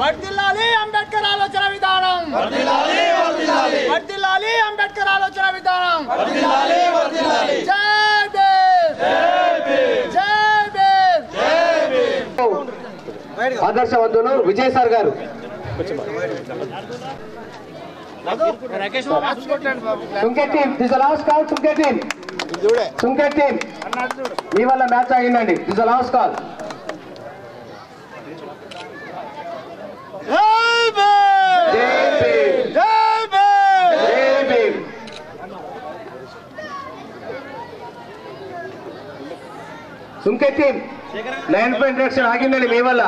వర్ధిల్లాలి అంబేద్కర్ ఆలోచన విధానం వర్ధిల్లాలి అంబేద్కర్ ఆలోచన విధానం జై భీమ్ జై భీమ్ ఆదర్శవంతులు విజయ్ సార్ గారు Sunket team this last call Sunket team మీ వల్ల మ్యాచ్ ఆగిందండి this last call Sunket team line పై ఇంట్రాక్షన్ ఆగిందండి మీ వల్ల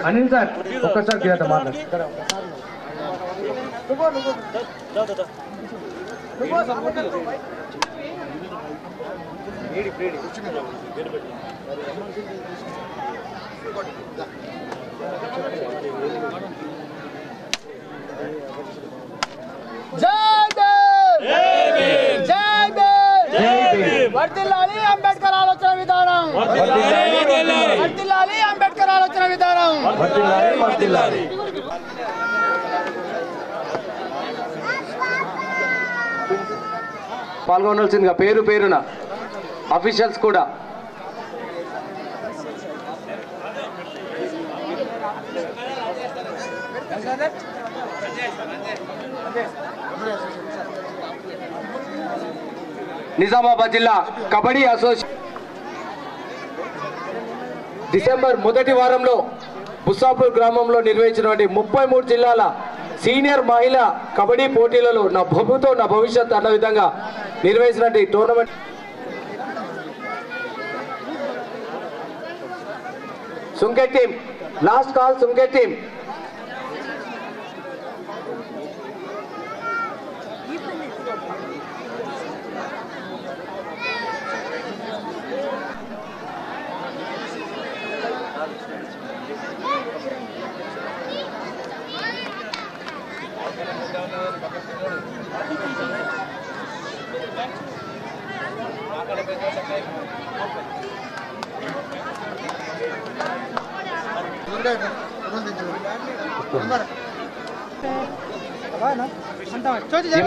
అనిల్ సార్ ఒక్కసారి కిరాత మాట్లాడు వర్ధిల్లాలి అంబేద్కర్ ఆలోచన విధానం వర్ధిల్లాలి అంబేద్కర్ ఆలోచన విధానం పాల్గొనాల్సిందిగా పేరు పేరున అఫీషియల్స్ కూడా నిజామాబాద్ జిల్లా కబడ్డీ అసోసియేషన్ డిసెంబర్ మొదటి వారంలో బుస్సాపూర్ గ్రామంలో నిర్వహించినటువంటి 33 జిల్లాల సీనియర్ మహిళా కబడ్డీ పోటీలలో నా ప్రభుతో నా భవిష్యత్ అన్న విధంగా నిర్వహించినటువంటి tournament Sunket team last call Sunket team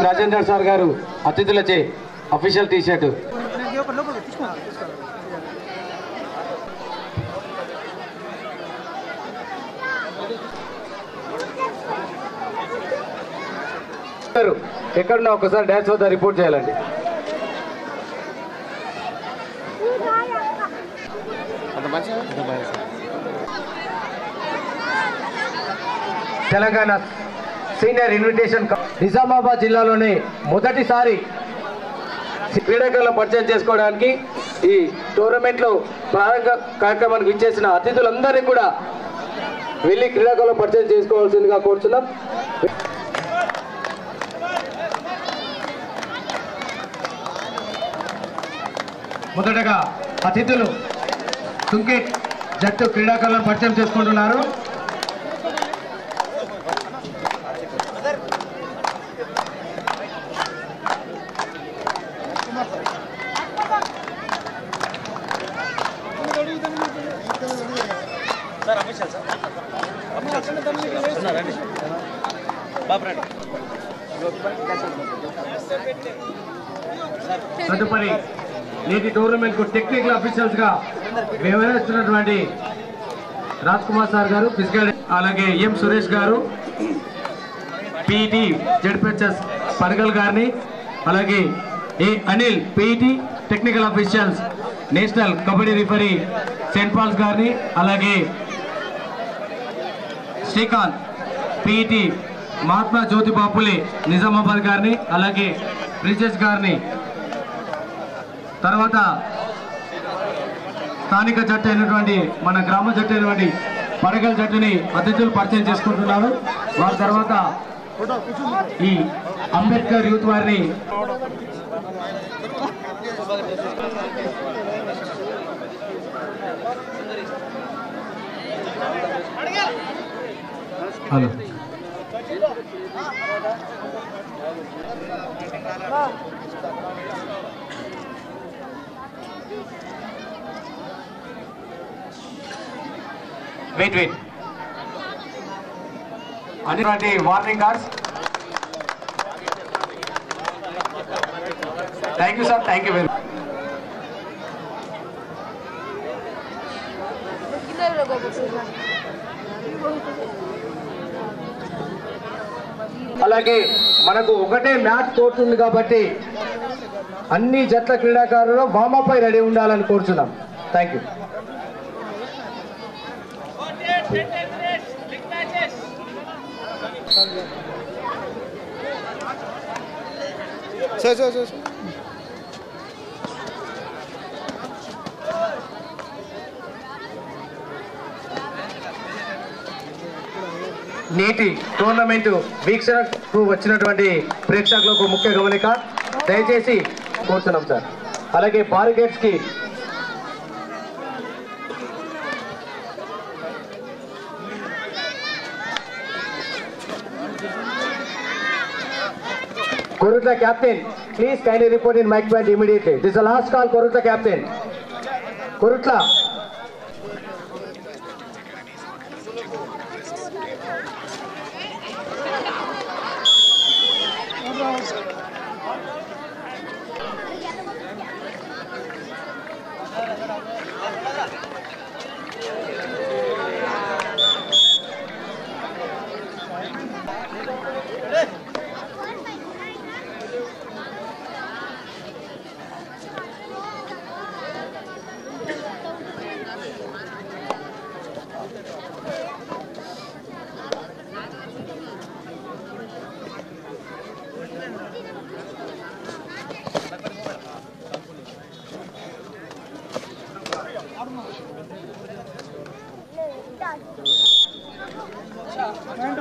Rajender sir గారు అతిథులచే అఫీషియల్ టీ షర్ట్ ఎక్కడున్నా ఒకసారి డాన్స్ వద్ద రిపోర్ట్ చేయాలండి. తెలంగాణ సీనియర్ ఇన్విటేషన్ నిజామాబాద్ జిల్లాలోనే మొదటిసారి క్రీడాకారులను పరిచయం చేసుకోవడానికి ఈ టోర్నమెంట్లో ప్రారంభ కార్యక్రమానికి విచ్చేసిన అతిథులందరినీ కూడా వెళ్ళి క్రీడాకారులను పరిచయం చేసుకోవాల్సిందిగా కోరుతున్నాం. మొదటగా అతిథులు సుంకెట్ జట్టు క్రీడాకారులను పరిచయం చేసుకుంటున్నారు. తదుపరి నేటి టోర్నమెంట్ కు టెక్నికల్ అఫీషియల్స్ గా వ్యవహరిస్తున్నటువంటి రాజ్ కుమార్ సార్ గారు, ఫిజికల్, అలాగే ఎం సురేష్ గారు, పీఈటీ జెడ్పిహెచ్ఎస్ పడగల్ గారిని, అలాగే ఏ Anil PET technical officials national kabaddi referee Saint Paul's గారిని, అలాగే శ్రీకాంత్ పీఈటీ మహాత్మా జ్యోతిబాపులే నిజామాబాద్ గారిని, అలాగే బ్రిజేష్ గారిని, తర్వాత స్థానిక జట్టు అయినటువంటి మన గ్రామ జట్టు అయినటువంటి పడగల్ జట్టుని అతిథులు పరిచయం చేసుకుంటున్నారు. వారి తర్వాత ఈ అంబేద్కర్ యూత్ వారిని హలో వెయిట్ అటువంటి warning cards. Thank you sir, thank you very much. అలాగే మనకు ఒకటే మ్యాచ్ కోర్టు ఉంది కాబట్టి అన్ని జట్ల క్రీడాకారులు వామపై రెడీ ఉండాలని కోరుచున్నాం. Thank you. నేటి టోర్నమెంట్ వీక్షణకు వచ్చినటువంటి ప్రేక్షకులకు ముఖ్య గమనిక దయచేసి కోరుతున్నాం సార్. అలాగే బారికేడ్స్ కి Korutla captain, please kindly report in mic point immediately. This is the last call, Korutla captain. Korutla.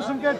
Sanket.